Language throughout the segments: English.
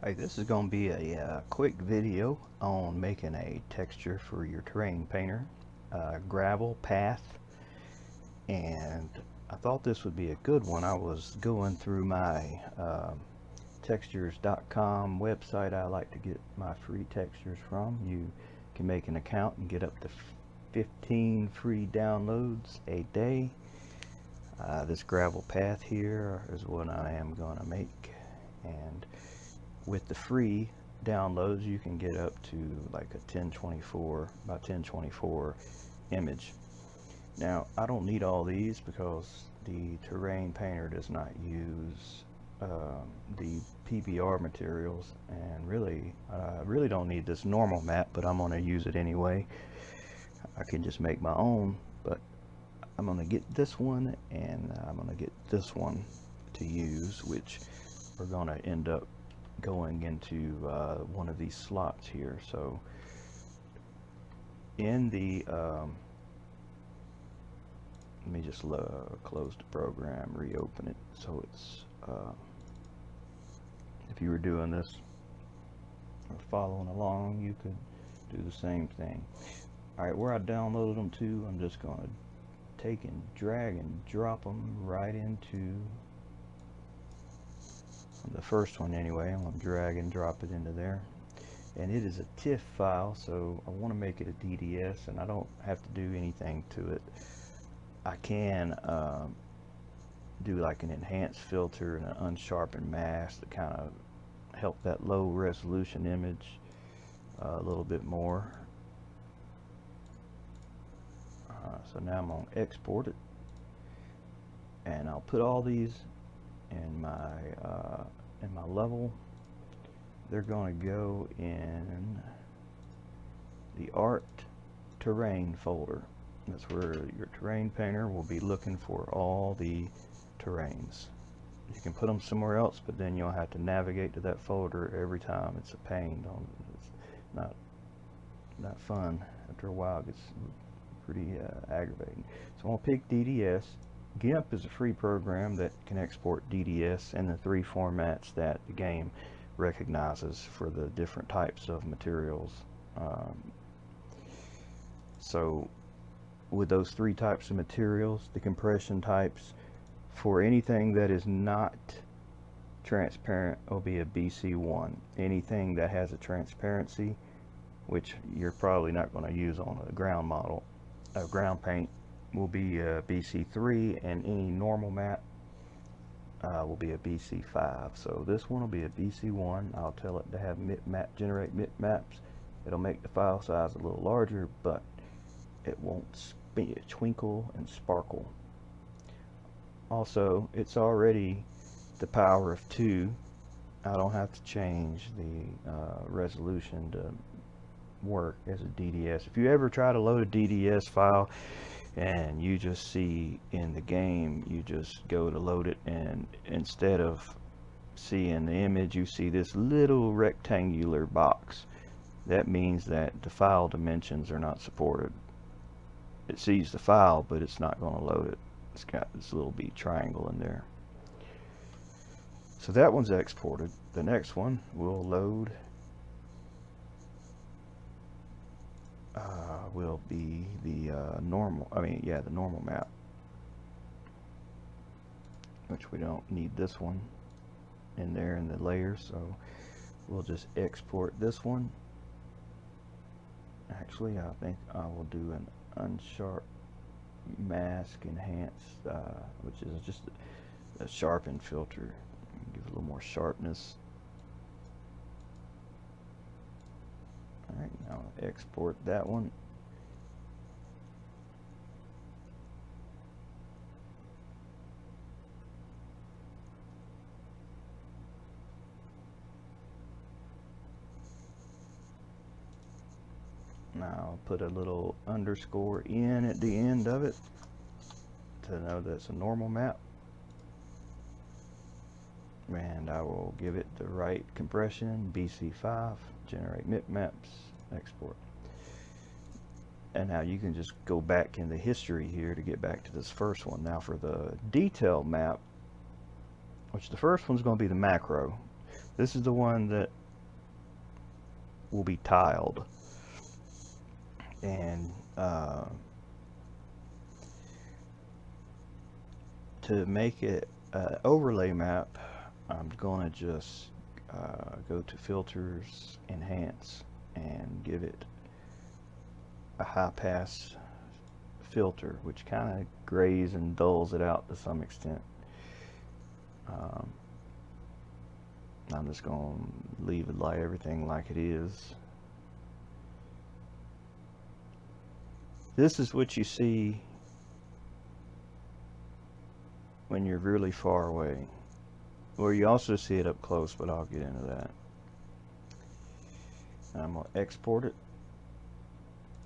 Hey, this is going to be a quick video on making a texture for your terrain painter, gravel path, and I thought this would be a good one. I was going through my textures.com website I like to get my free textures from. You can make an account and get up to 15 free downloads a day. This gravel path here is what I am going to make, and with the free downloads you can get up to like a 1024 by 1024 image. Now I don't need all these because the terrain painter does not use the PBR materials, and really I really don't need this normal map, but I'm going to use it anyway. I can just make my own, but I'm going to get this one and I'm going to get this one to use, which we're going to end up going into one of these slots here. So in the let me just close the program, reopen it, so it's if you were doing this or following along, you could do the same thing. Alright, where I downloaded them to, I'm just going to take and drag and drop them right into the first one anyway. I'm going to drag and drop it into there, and it is a TIFF file, so I want to make it a DDS, and I don't have to do anything to it. I can do like an enhanced filter and an unsharpened mask to kind of help that low resolution image a little bit more. So now I'm going to export it, and I'll put all these in my level. They're going to go in the art terrain folder. That's where your terrain painter will be looking for all the terrains. You can put them somewhere else, but then you'll have to navigate to that folder every time. It's a pain. It's not fun. After a while it gets pretty aggravating. So I'm going to pick DDS. Gimp is a free program that can export DDS in the 3 formats that the game recognizes for the different types of materials. So with those 3 types of materials, the compression types for anything that is not transparent will be a BC1. Anything that has a transparency, which you're probably not going to use on a ground model, a ground paint, will be a BC3, and any normal map will be a BC5. So this one will be a BC1. I'll tell it to have generate bitmaps. It'll make the file size a little larger, but it won't twinkle and sparkle. Also, it's already the power of 2. I don't have to change the resolution to work as a DDS. If you ever try to load a DDS file and you just see in the game, you just go to load it, and instead of seeing the image, you see this little rectangular box. That means that the file dimensions are not supported. It sees the file, but it's not going to load it. It's got this little bitty triangle in there. So that one's exported. The next one will load will be the normal map, which we don't need this one in there in the layers, so we'll just export this one. Actually, I think I will do an unsharp mask enhanced, which is just a sharpened filter. Give it a little more sharpness. Alright, now export that one. Now I'll put a little underscore in at the end of it to know that's a normal map. And I will give it the right compression, BC5, generate bitmaps, export. And now you can just go back in the history here to get back to this first one. Now for the detail map, which the first one's going to be the macro. This is the one that will be tiled, and to make it an overlay map, I'm going to just go to filters, enhance, and give it a high pass filter, which kind of grays and dulls it out to some extent. I'm just going to leave it like everything like it is. This is what you see when you're really far away, or you also see it up close, but I'll get into that. I'm going to export it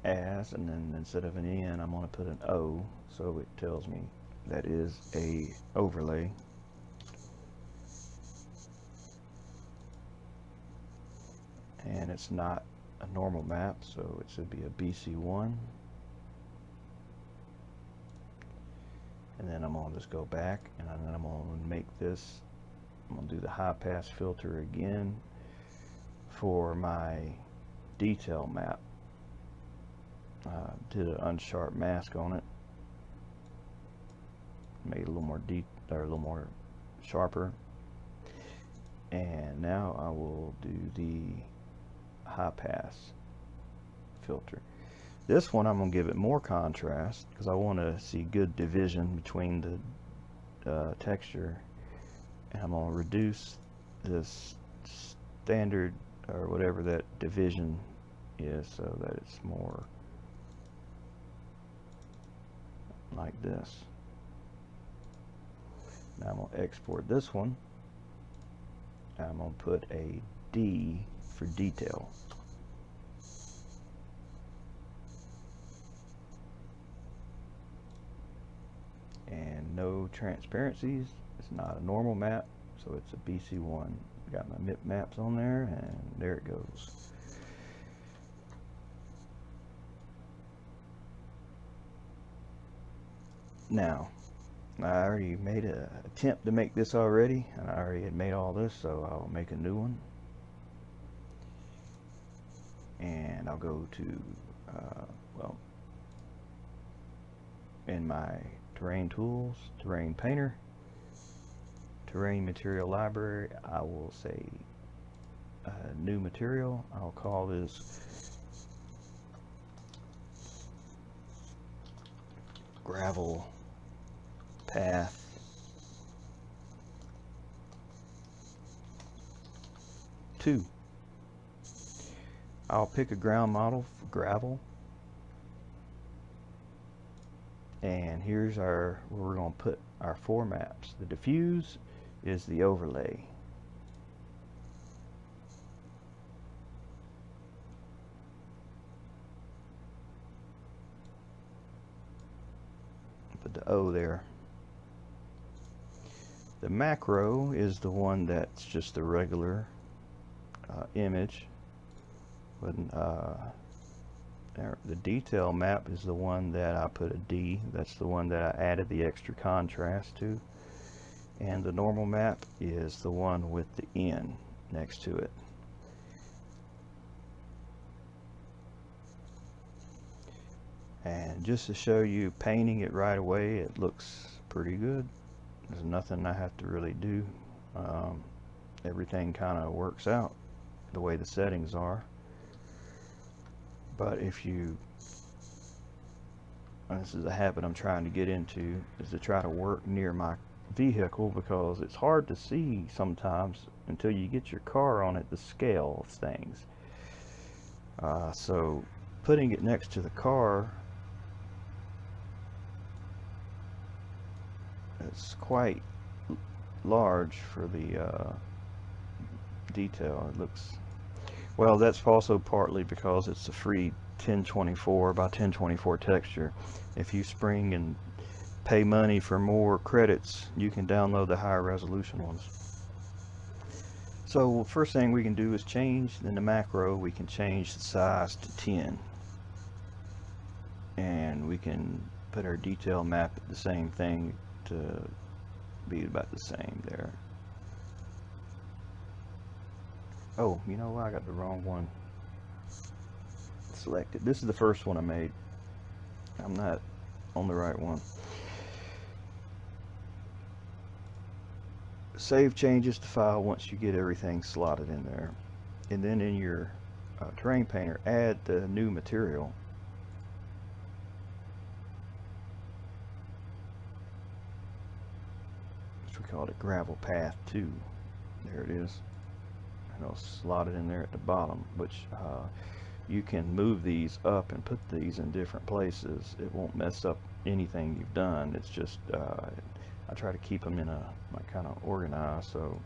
as, and then instead of an N, I'm going to put an O, so it tells me that is a overlay. And it's not a normal map, so it should be a BC1. And then I'm going to just go back, and then I'm going to make this, I'm going to do the high pass filter again for my detail map. Did an unsharp mask on it, made it a little more deep, or a little more sharper. And now I will do the high pass filter. This one I'm going to give it more contrast because I want to see good division between the texture, and I'm going to reduce this standard or whatever that division is so that it's more like this. Now I'm going to export this one. I'm going to put a D for detail. And no transparencies. It's not a normal map, so it's a BC1. Got my MIP maps on there, and there it goes. Now, I already made an attempt to make this already, and I already had made all this, so I'll make a new one. And I'll go to, well, in my terrain tools, terrain painter, terrain material library, I will say new material. I'll call this gravel path 2. I'll pick a ground model for gravel, and here's where we're going to put our 4 maps. The diffuse is the overlay. Put the O there. The macro is the one that's just a regular image. The detail map is the one that I put a D. That's the one that I added the extra contrast to. And the normal map is the one with the N next to it. And just to show you painting it right away, it looks pretty good. There's nothing I have to really do. Everything kind of works out the way the settings are. But if you, and this is a habit I'm trying to get into, is to try to work near my vehicle, because it's hard to see sometimes until you get your car on it, the scale of things. So putting it next to the car, it's quite large for the detail. It looks, well, that's also partly because it's a free 1024 by 1024 texture. If you spring and pay money for more credits, you can download the higher resolution ones. So first thing we can do is change, in the macro we can change the size to 10, and we can put our detail map at the same thing to be about the same there. Oh, you know what? I got the wrong one selected. This is the first one I made. I'm not on the right one. Save changes to file once you get everything slotted in there. And then in your terrain painter, add the new material. Which we call it gravel path 2. There it is. And it'll slot it in there at the bottom, which you can move these up and put these in different places. It won't mess up anything you've done. It's just I try to keep them in a like kind of organized. So,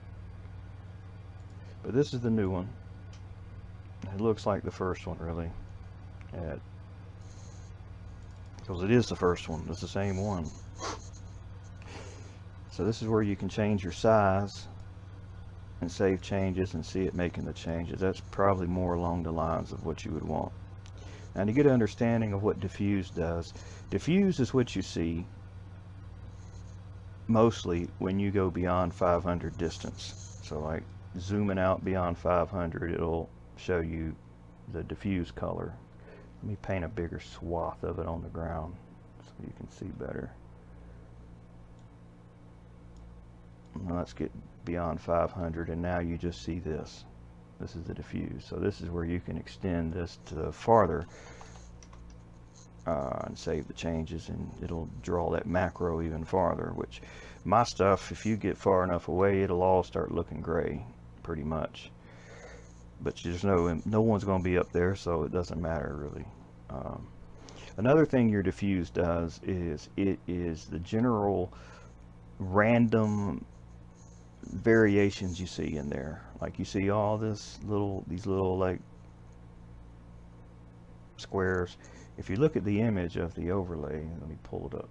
but this is the new one. It looks like the first one really, because it is the first one. It's the same one. So this is where you can change your size and save changes and see it making the changes. That's probably more along the lines of what you would want. Now to get an understanding of what diffuse does, diffuse is what you see mostly when you go beyond 500 distance. So like zooming out beyond 500, it'll show you the diffuse color. Let me paint a bigger swath of it on the ground so you can see better. Now let's get beyond 500, and now you just see this. This is the diffuse. So this is where you can extend this to farther and save the changes, and it'll draw that macro even farther, which my stuff, if you get far enough away, it'll all start looking gray pretty much. But there's no one's going to be up there, so it doesn't matter really. Another thing your diffuse does is it is the general random variations you see in there. Like you see all these little like squares. If you look at the image of the overlay, let me pull it up.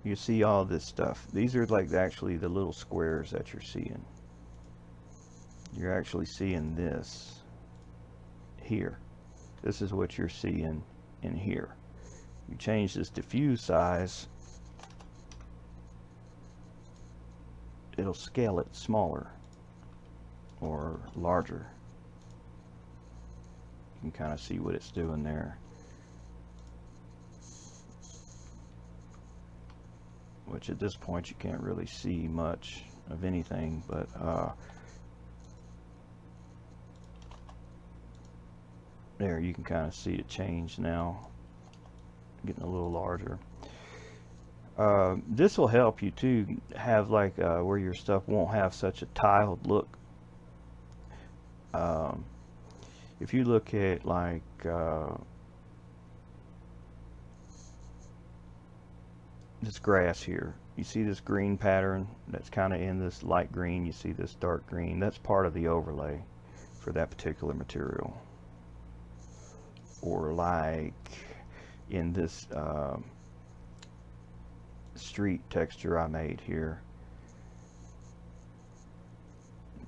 You see all this stuff. These are like actually the little squares that you're seeing. You're actually seeing this here. This is what you're seeing in here. You change this diffuse size, it'll scale it smaller or larger. You can kind of see what it's doing there. Which at this point you can't really see much of anything, but there you can kind of see it change now, getting a little larger. This will help you too have like where your stuff won't have such a tiled look. If you look at like this grass here, you see this green pattern that's kind of in this light green, you see this dark green, that's part of the overlay for that particular material. Or like in this street texture I made here,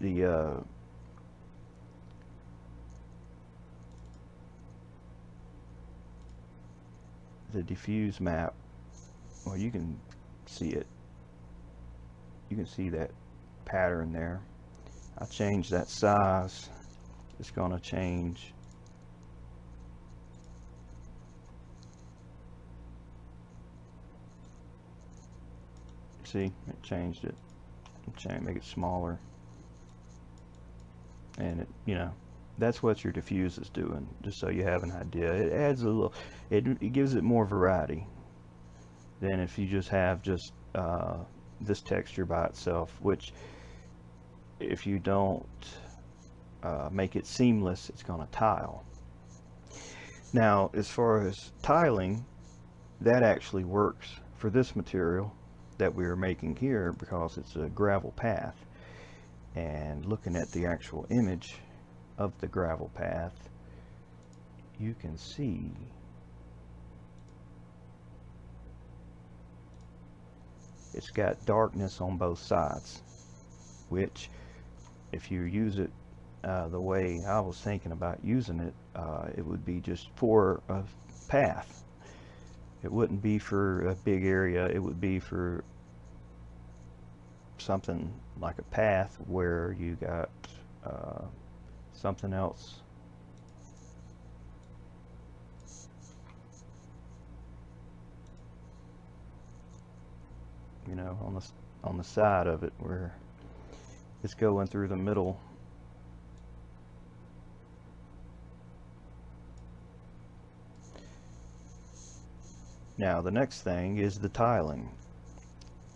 the diffuse map, well, you can see it. You can see that pattern there. I changed that size. It's going to change. See, it changed it. Make it smaller. And it, you know, that's what your diffuse is doing, just so you have an idea. It adds a little, it gives it more variety than if you just have just this texture by itself, which if you don't make it seamless, it's going to tile. Now, as far as tiling, that actually works for this material that we are making here because it's a gravel path. And looking at the actual image of the gravel path, you can see it's got darkness on both sides, which if you use it the way I was thinking about using it, it would be just for a path. It wouldn't be for a big area. It would be for something like a path where you got something else. You know, on the side of it where it's going through the middle. Now the next thing is the tiling,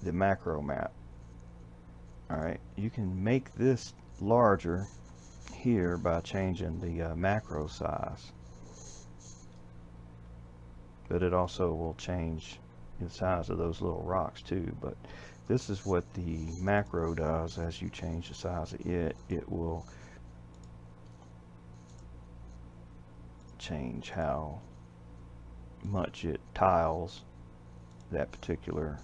the macro map. Alright, you can make this larger here by changing the macro size, but it also will change the size of those little rocks too. But this is what the macro does. As you change the size of it, it will change how much it tiles that particular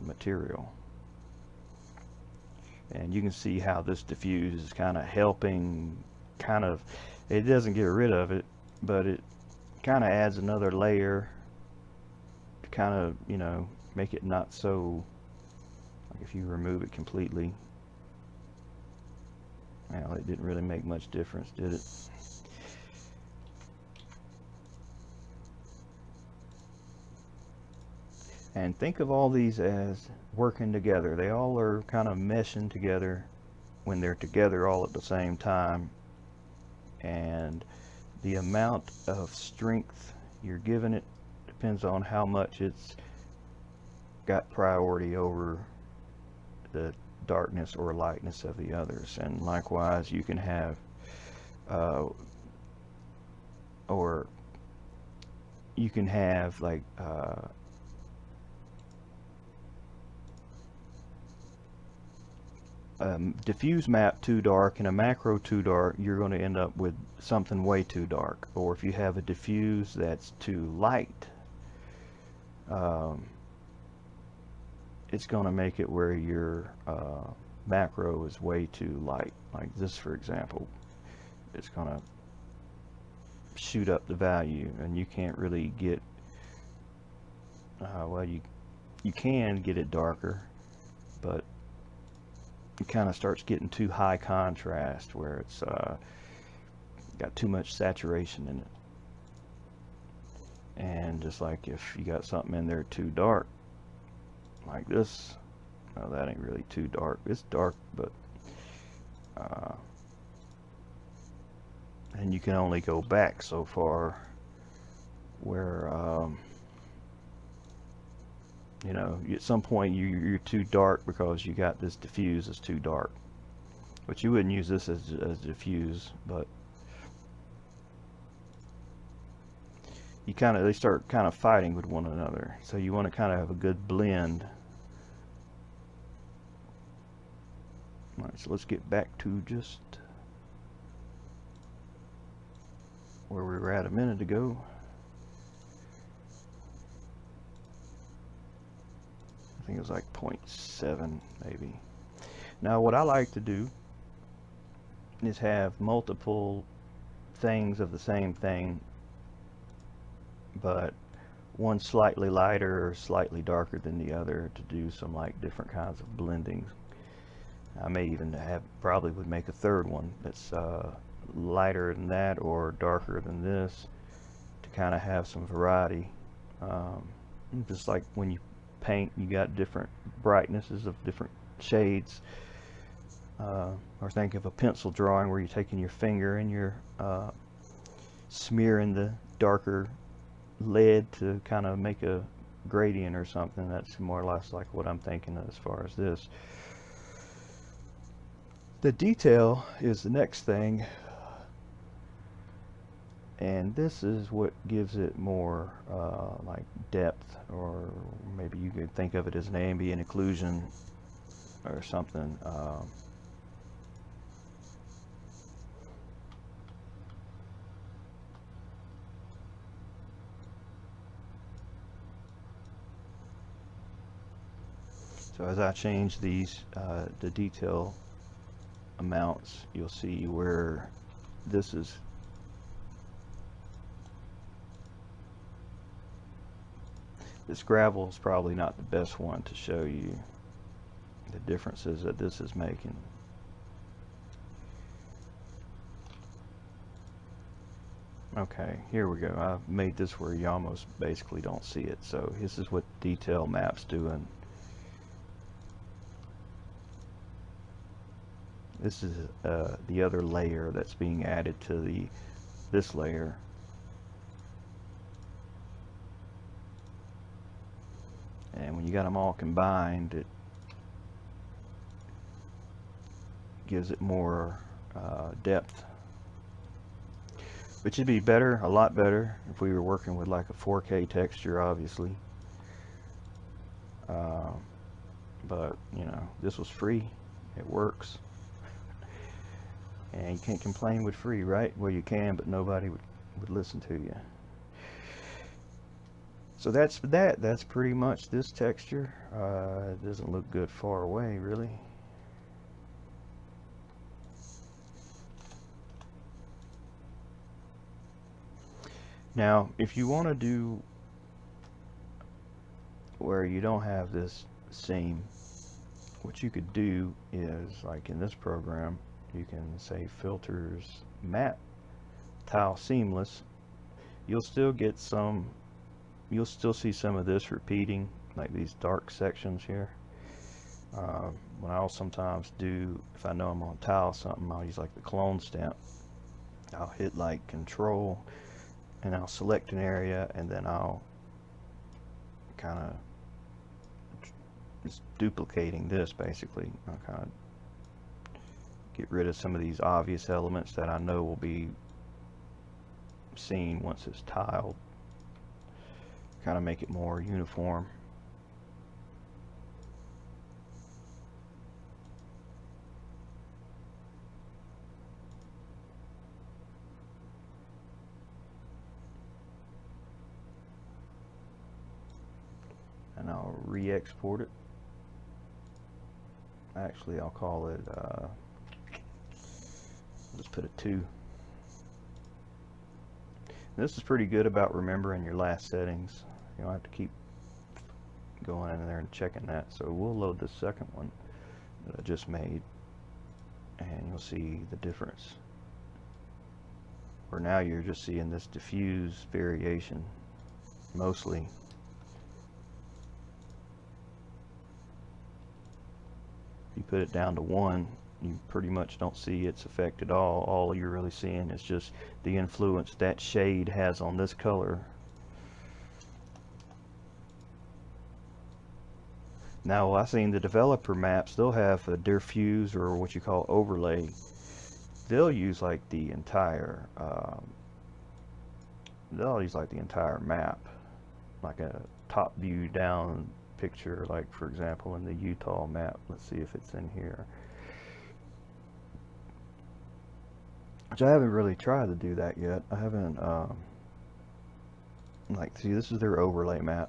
material. And you can see how this diffuse is kind of helping, it doesn't get rid of it, but it kind of adds another layer to kind of, you know, make it not so, like if you remove it completely. Well, it didn't really make much difference, did it? And think of all these as working together. They all are kind of meshing together when they're together all at the same time. And the amount of strength you're giving it depends on how much it's got priority over the darkness or lightness of the others. And likewise, you can have like diffuse map too dark and a macro too dark, you're going to end up with something way too dark. Or if you have a diffuse that's too light, it's going to make it where your macro is way too light. Like this, for example, it's going to shoot up the value, and you can't really get well, you can get it darker, but it kind of starts getting too high contrast where it's got too much saturation in it. And just like if you got something in there too dark, like this, no, that ain't really too dark. It's dark, but and you can only go back so far where you know, at some point you're too dark because you got this diffuse is too dark. But you wouldn't use this as diffuse, but you they start kind of fighting with one another. So you want to kind of have a good blend. Alright, so let's get back to just where we were at a minute ago. I think it was like 0.7 maybe. Now what I like to do is have multiple things of the same thing, but one slightly lighter or slightly darker than the other to do some like different kinds of blending. I may even probably would make a third one that's lighter than that or darker than this to kind of have some variety. Just like when you paint, you got different brightnesses of different shades. Or think of a pencil drawing where you're taking your finger and you're smearing the darker lead to kind of make a gradient or something. That's more or less like what I'm thinking as far as this. The detail is the next thing, and this is what gives it more like depth, or maybe you could think of it as an ambient occlusion or something. So as I change these, the detail amounts, you'll see where this is this gravel is probably not the best one to show you the differences that this is making. Okay, here we go. I've made this where you almost basically don't see it. So this is what detail map's doing. This is the other layer that's being added to this layer. And when you got them all combined, it gives it more depth. Which would be better, a lot better, if we were working with like a 4K texture, obviously. But, you know, this was free. It works. And you can't complain with free, right? Well, you can, but nobody would listen to you. So that's that. That's pretty much this texture. It doesn't look good far away, really. Now, if you want to do where you don't have this seam, what you could do is, like in this program, you can say filters matte tile seamless. You'll still get some, you'll still see some of this repeating, like these dark sections here. What I'll sometimes do, if I know I'm on tile something, I'll use like the clone stamp. I'll hit like control and I'll select an area, and then I'll kind of just duplicating this basically. I'll kind of get rid of some of these obvious elements that I know will be seen once it's tiled. Kind of make it more uniform. And I'll re-export it. Actually, I'll call it, let's put a 2. This is pretty good about remembering your last settings. You don't have to keep going in there and checking that. So we'll load the second one that I just made, and you'll see the difference. Where now you're just seeing this diffuse variation mostly. You put it down to 1, you pretty much don't see its effect at all. All you're really seeing is just the influence that shade has on this color. Now, I've seen the developer maps, they'll have a diffuse, or what you call overlay. They'll use like the entire map, like a top view down picture, like for example in the Utah map. Let's see if it's in here, which I haven't really tried to do that yet. I haven't like, see, this is their overlay map,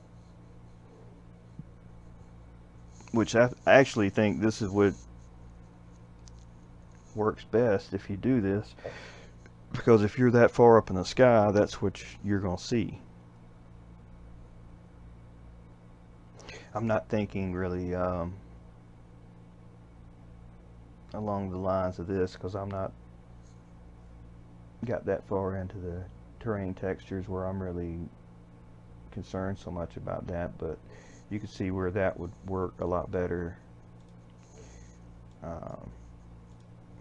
which I actually think this is what works best if you do this, because if you're that far up in the sky, that's what you're gonna see. I'm not thinking really along the lines of this, because I'm not got that far into the terrain textures where I'm really concerned so much about that. But you can see where that would work a lot better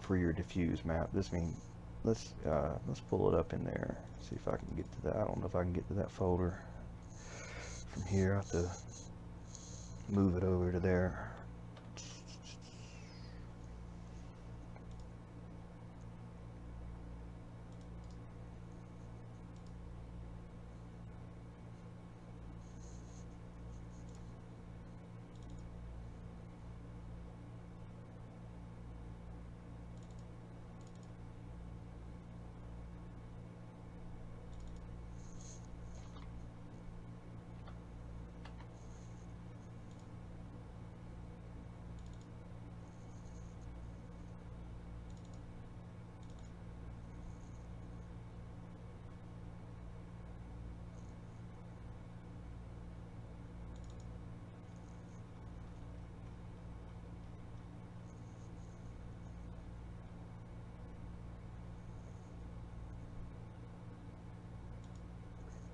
for your diffuse map. This means let's pull it up in there, see if I can get to that. I don't know if I can get to that folder from here. I have to move it over to there.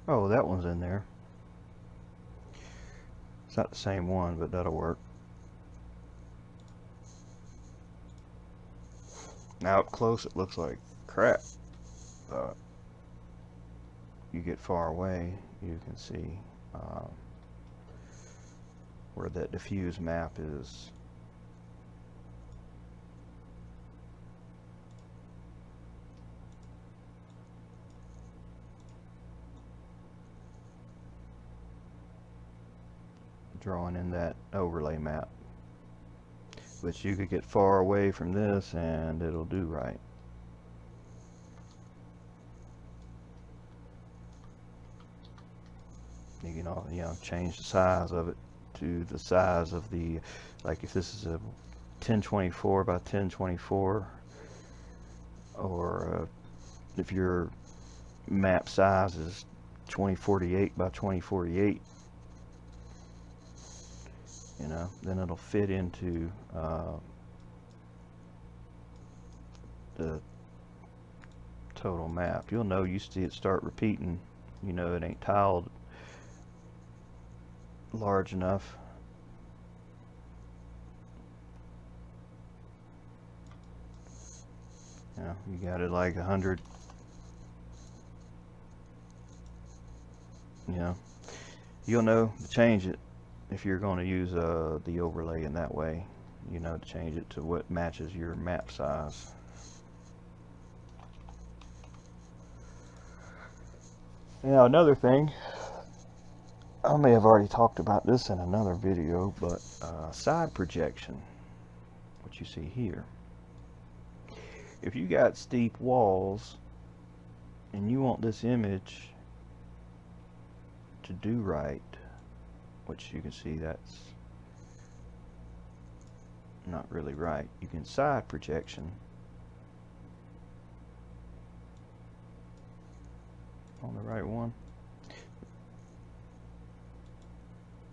Oh, that one's in there. It's not the same one, but that'll work. Now up close it looks like crap, but you get far away, you can see where that diffuse map is. Drawing in that overlay map. But you could get far away from this and it'll do right. You can change the size of it to the size of the, like if this is a 1024 by 1024, or if your map size is 2048 by 2048, then it'll fit into the total map. You'll know, you see it start repeating, it ain't tiled large enough. You got it like 100. You'll know to change it if you're going to use the overlay in that way. To change it to what matches your map size. Now another thing, I may have already talked about this in another video, but side projection, what you see here. If you got steep walls and you want this image to do right, which you can see that's not really right, you can side projection on the right one.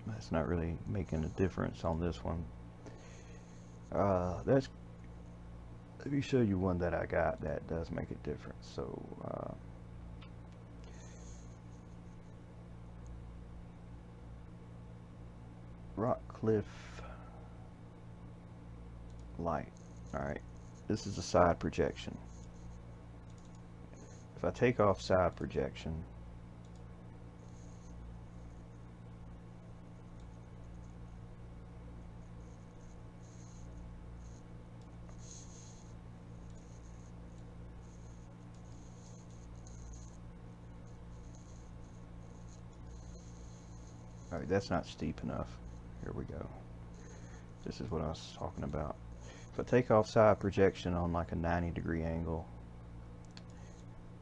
That's not really making a difference on this one. Let me show you one that I got that does make a difference. So Rock Cliff Light. Alright, this is a side projection. If I take off side projection, alright, that's not steep enough. Here we go. This is what I was talking about. If I take off side projection on like a 90-degree angle,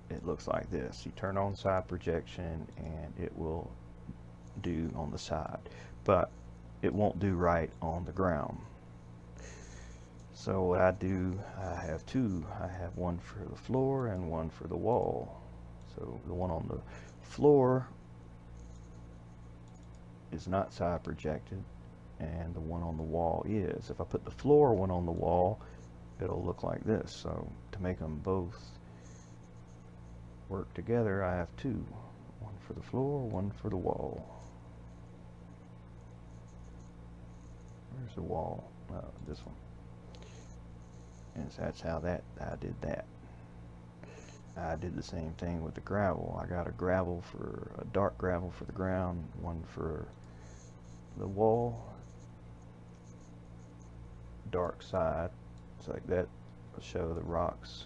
it looks like this. You turn on side projection and it will do on the side, but it won't do right on the ground. So what I do, I have two. I have one for the floor and one for the wall. So the one on the floor is not side projected, and the one on the wall is. If I put the floor one on the wall, it'll look like this. So to make them both work together, I have two. One for the floor, one for the wall. Where's the wall? This one. And so that's how I did that. I did the same thing with the gravel. I got a dark gravel for the ground, one for the wall, dark side. It's like that. I'll show the rocks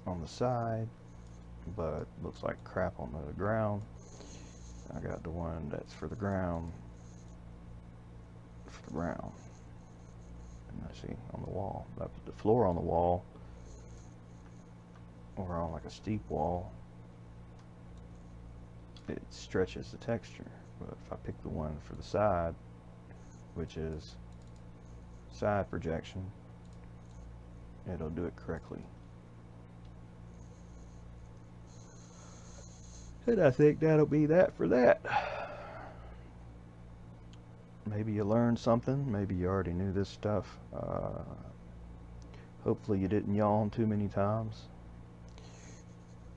on the side, but looks like crap on the ground. I got the one that's for the ground, and I see on the wall. I put the floor on the wall, or on like a steep wall, it stretches the texture. But if I pick the one for the side, which is side projection, it'll do it correctly. And I think that'll be that for that. Maybe you learned something. Maybe you already knew this stuff. Hopefully you didn't yawn too many times.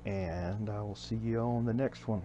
and I will see you on the next one.